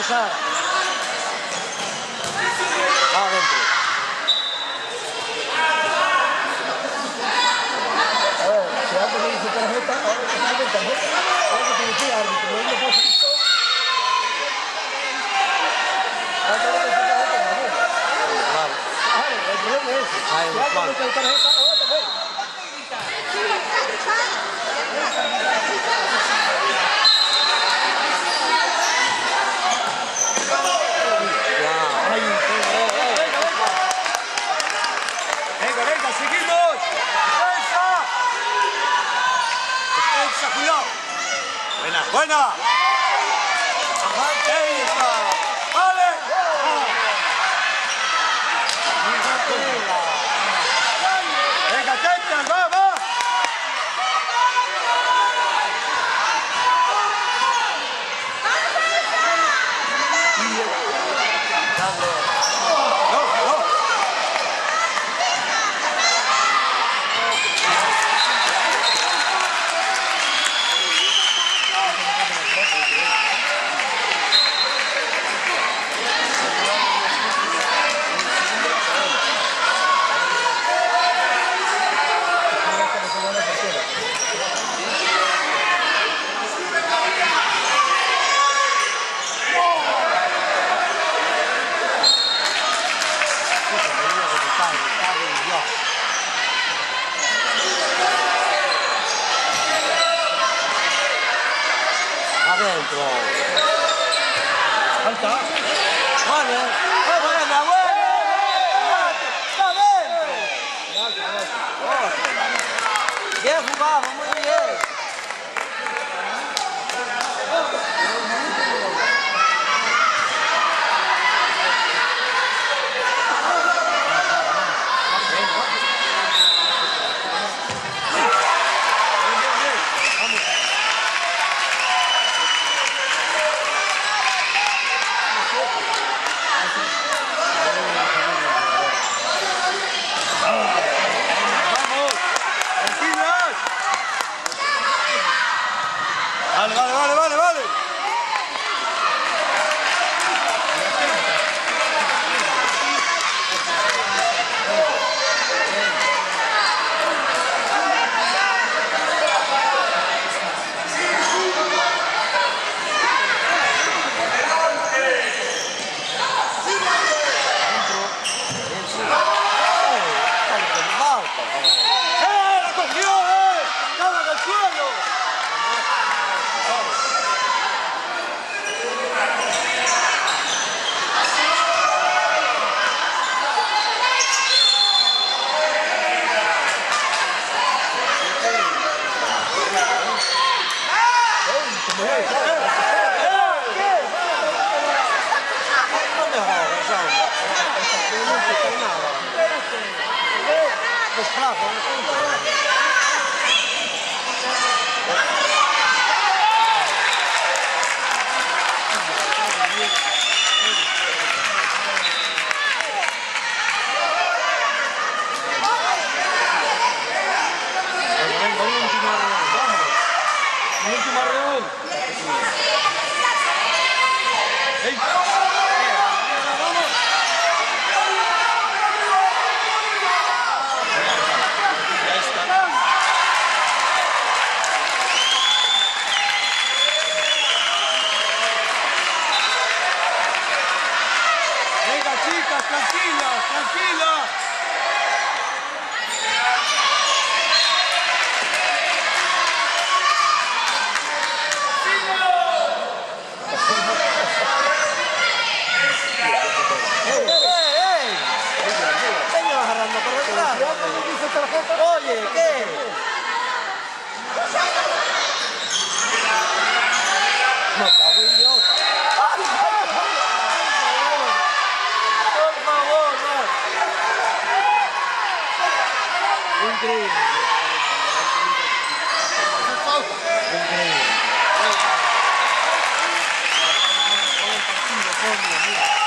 César. Adentro. A ver, si antes me dice tarjeta, ahora que tiene tarjeta. Ahora que tiene que ir árbitro, no le puedo hacer esto. Ahora que tiene tarjeta, claro. Claro, el problema es ese. Si antes me dice tarjeta, ahora te voy. ¡Seguimos! ¡Defensa! ¡Defensa, cuidado! ¡Buena, buena! ¡Ahí está! ¡Vale! ¡Venga, Texas, va, va! Adentro. Falta. Vale. Buena, buena. Está adentro. Bien jugado, muy bien. Vale, vale, vale, vale, vale. ¡La cogió, ¡estaba en el suelo! Última reunión. ¡Ey! Venga, chicas, tranquilas, tranquilas. Oye, ¿qué? No, cago en Dios. Por favor, no. Increíble. Increíble.